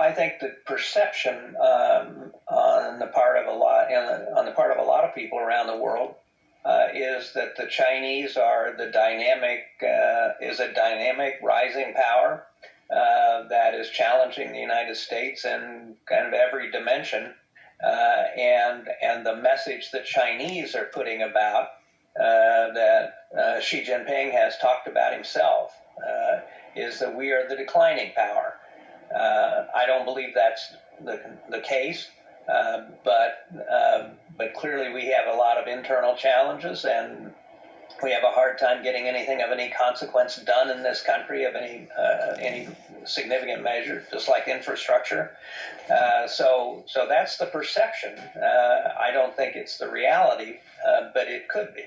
I think the perception on the part of a lot of people around the world is that the Chinese are a dynamic rising power that is challenging the United States in kind of every dimension, and the message that Chinese are putting about that Xi Jinping has talked about himself is that we are the declining power. I don't believe that's the case, but clearly we have a lot of internal challenges, and we have a hard time getting anything of any consequence done in this country of any significant measure, just like infrastructure. So that's the perception. I don't think it's the reality, but it could be.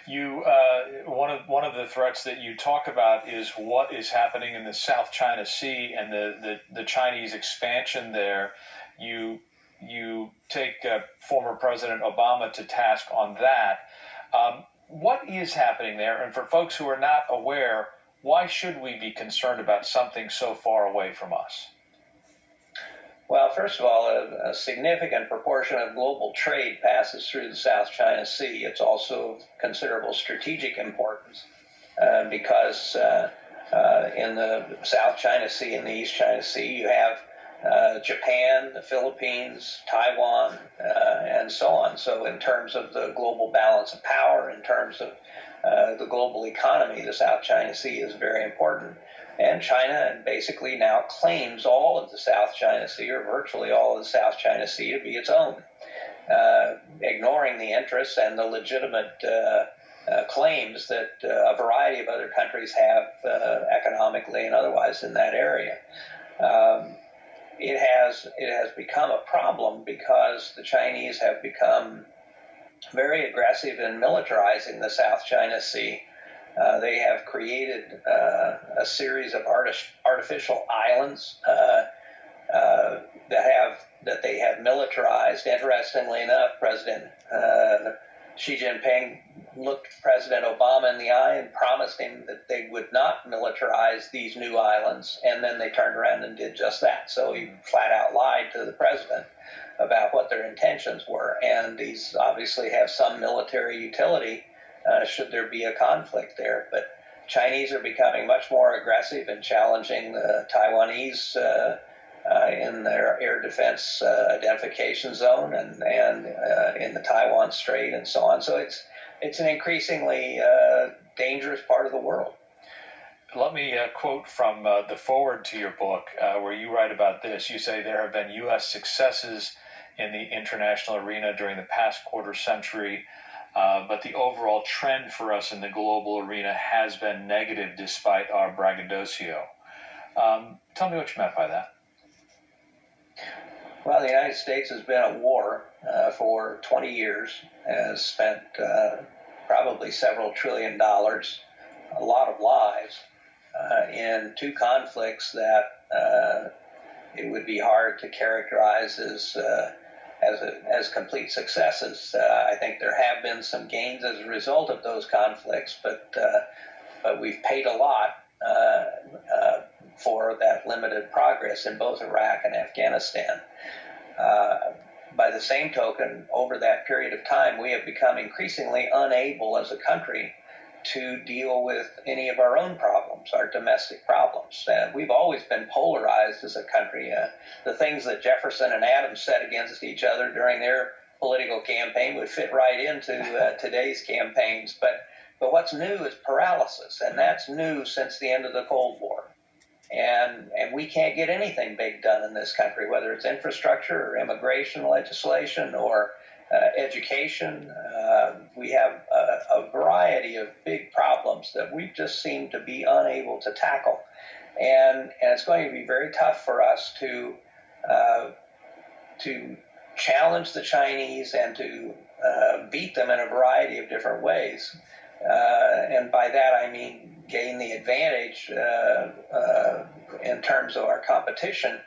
One of the threats that you talk about is what is happening in the South China Sea and the Chinese expansion there. You take former President Obama to task on that. What is happening there? And for folks who are not aware, why should we be concerned about something so far away from us? Well, first of all, a significant proportion of global trade passes through the South China Sea. It's also of considerable strategic importance because in the South China Sea and the East China Sea, you have Japan, the Philippines, Taiwan, and so on. So in terms of the global balance of power, in terms of the global economy, the South China Sea is very important. And China basically now claims all of the South China Sea, or virtually all of the South China Sea, to be its own, ignoring the interests and the legitimate claims that a variety of other countries have economically and otherwise in that area. It has become a problem because the Chinese have become very aggressive in militarizing the South China Sea. They have created a series of artificial islands that they have militarized. Interestingly enough, President Xi Jinping looked President Obama in the eye and promised him that they would not militarize these new islands, and then they turned around and did just that. So he flat out lied to the president about what their intentions were, and these obviously have some military utility should there be a conflict there. But Chinese are becoming much more aggressive in challenging the Taiwanese in their air defense identification zone and in the Taiwan Strait and so on. So it's an increasingly dangerous part of the world. Let me quote from the foreword to your book, where you write about this. You say there have been U.S. successes in the international arena during the past quarter century, but the overall trend for us in the global arena has been negative despite our braggadocio. Tell me what you meant by that. Well, the United States has been at war for 20 years, has spent probably several $1 trillion, a lot of lives, in two conflicts that it would be hard to characterize as complete successes. I think there have been some gains as a result of those conflicts, but we've paid a lot for that limited progress in both Iraq and Afghanistan. By the same token, over that period of time, we have become increasingly unable as a country to deal with any of our own problems, our domestic problems. We've always been polarized as a country. The things that Jefferson and Adams said against each other during their political campaign would fit right into today's campaigns. But what's new is paralysis, and that's new since the end of the Cold War. And we can't get anything big done in this country, whether it's infrastructure or immigration legislation or education. We have a variety of big problems that we just seem to be unable to tackle. And it's going to be very tough for us to challenge the Chinese and to beat them in a variety of different ways. And by that I mean gain the advantage in terms of our competition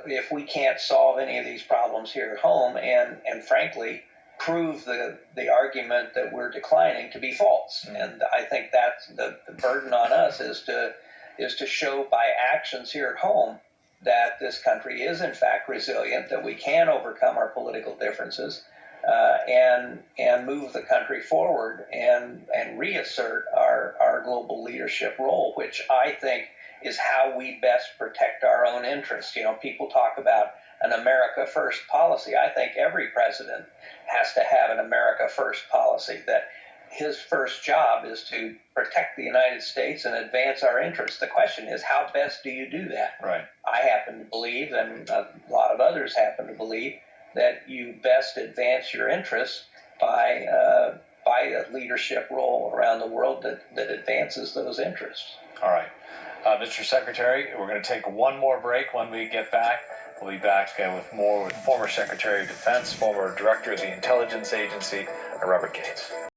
if we can't solve any of these problems here at home and frankly prove the argument that we're declining to be false. And I think that's the burden on us is to show by actions here at home that that this country is in fact resilient, that we can overcome our political differences, and move the country forward and reassert our global leadership role, which I think is how we best protect our own interests. You know, people talk about an America First policy. I think every president has to have an America First policy, that his first job is to protect the United States and advance our interests. The question is, how best do you do that? Right. I happen to believe, and a lot of others happen to believe, that you best advance your interests by a leadership role around the world that advances those interests. All right. Mr. Secretary, we're going to take one more break. When we get back, we'll be back with more with former Secretary of Defense, former Director of the Intelligence Agency, Robert Gates.